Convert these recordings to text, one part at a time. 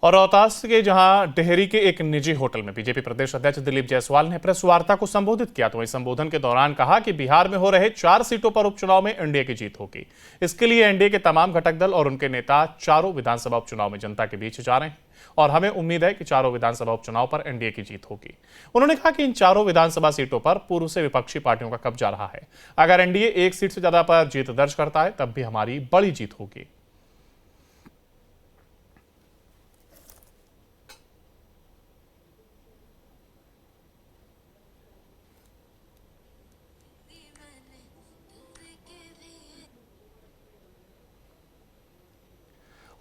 और रोहतास के जहां डेहरी के एक निजी होटल में बीजेपी प्रदेश अध्यक्ष दिलीप जायसवाल ने प्रेस वार्ता को संबोधित किया तो वहीं संबोधन के दौरान कहा कि बिहार में हो रहे 4 सीटों पर उपचुनाव में एनडीए की जीत होगी। इसके लिए एनडीए के तमाम घटक दल और उनके नेता चारों विधानसभा उपचुनाव में जनता के बीच जा रहे हैं और हमें उम्मीद है कि चारों विधानसभा उपचुनाव पर एनडीए की जीत होगी। उन्होंने कहा कि इन चारों विधानसभा सीटों पर पूर्व से विपक्षी पार्टियों का कब्जा रहा है। अगर एनडीए एक सीट से ज्यादा पर जीत दर्ज करता है तब भी हमारी बड़ी जीत होगी।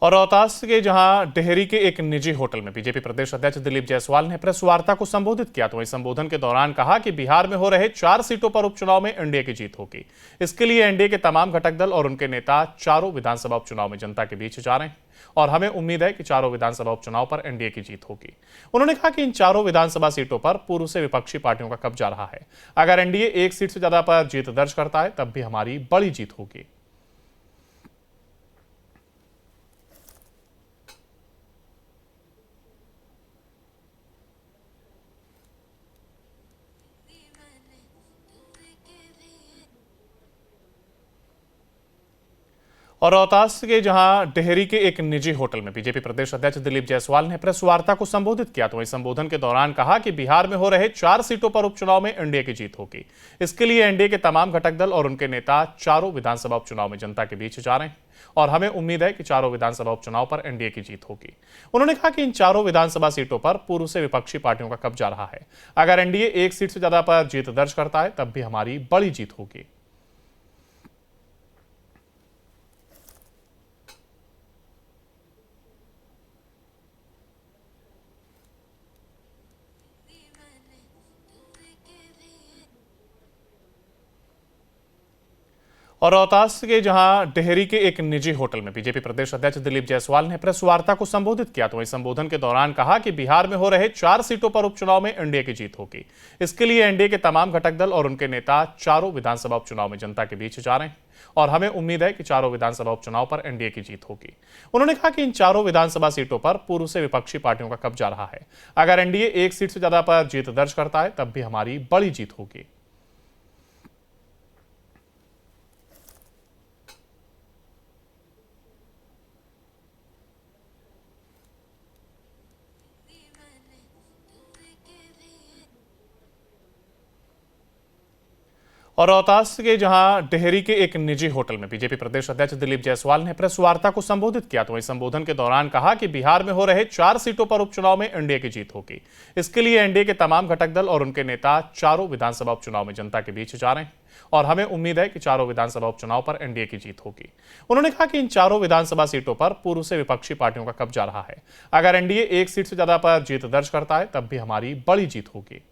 और रोहतास के जहां डेहरी के एक निजी होटल में बीजेपी प्रदेश अध्यक्ष दिलीप जायसवाल ने प्रेस वार्ता को संबोधित किया तो वहीं संबोधन के दौरान कहा कि बिहार में हो रहे 4 सीटों पर उपचुनाव में एनडीए की जीत होगी। इसके लिए एनडीए के तमाम घटक दल और उनके नेता चारों विधानसभा उपचुनाव में जनता के बीच जा रहे हैं और हमें उम्मीद है कि चारों विधानसभा उपचुनाव पर एनडीए की जीत होगी। उन्होंने कहा कि इन चारों विधानसभा सीटों पर पूर्व से विपक्षी पार्टियों का कब्जा रहा है। अगर एनडीए एक सीट से ज्यादा पर जीत दर्ज करता है तब भी हमारी बड़ी जीत होगी। और रोहतास के जहां डेहरी के एक निजी होटल में बीजेपी प्रदेश अध्यक्ष दिलीप जायसवाल ने प्रेस वार्ता को संबोधित किया तो वहीं संबोधन के दौरान कहा कि बिहार में हो रहे 4 सीटों पर उपचुनाव में एनडीए की जीत होगी। इसके लिए एनडीए के तमाम घटक दल और उनके नेता चारों विधानसभा उपचुनाव में जनता के बीच जा रहे हैं और हमें उम्मीद है कि चारों विधानसभा उपचुनाव पर एनडीए की जीत होगी। उन्होंने कहा कि इन चारों विधानसभा सीटों पर पूर्व से विपक्षी पार्टियों का कब्जा रहा है। अगर एनडीए एक सीट से ज्यादा पर जीत दर्ज करता है तब भी हमारी बड़ी जीत होगी। और रोहतास के जहां डेहरी के एक निजी होटल में बीजेपी प्रदेश अध्यक्ष दिलीप जायसवाल ने प्रेस वार्ता को संबोधित किया तो वहीं संबोधन के दौरान कहा कि बिहार में हो रहे 4 सीटों पर उपचुनाव में एनडीए की जीत होगी। इसके लिए एनडीए के तमाम घटक दल और उनके नेता चारों विधानसभा उपचुनाव में जनता के बीच जा रहे हैं और हमें उम्मीद है कि चारों विधानसभा उपचुनाव पर एनडीए की जीत होगी। उन्होंने कहा कि इन चारों विधानसभा सीटों पर पूर्व से विपक्षी पार्टियों का कब्जा रहा है। अगर एनडीए एक सीट से ज्यादा पर जीत दर्ज करता है तब भी हमारी बड़ी जीत होगी। और रोहतास के जहां डेहरी के एक निजी होटल में बीजेपी प्रदेश अध्यक्ष दिलीप जायसवाल ने प्रेस वार्ता को संबोधित किया तो वहीं संबोधन के दौरान कहा कि बिहार में हो रहे 4 सीटों पर उपचुनाव में एनडीए की जीत होगी। इसके लिए एनडीए के तमाम घटक दल और उनके नेता चारों विधानसभा उपचुनाव में जनता के बीच जा रहे हैं और हमें उम्मीद है कि चारों विधानसभा उपचुनाव पर एनडीए की जीत होगी। उन्होंने कहा कि इन चारों विधानसभा सीटों पर पूर्व से विपक्षी पार्टियों का कब्जा रहा है। अगर एनडीए एक सीट से ज्यादा पर जीत दर्ज करता है तब भी हमारी बड़ी जीत होगी।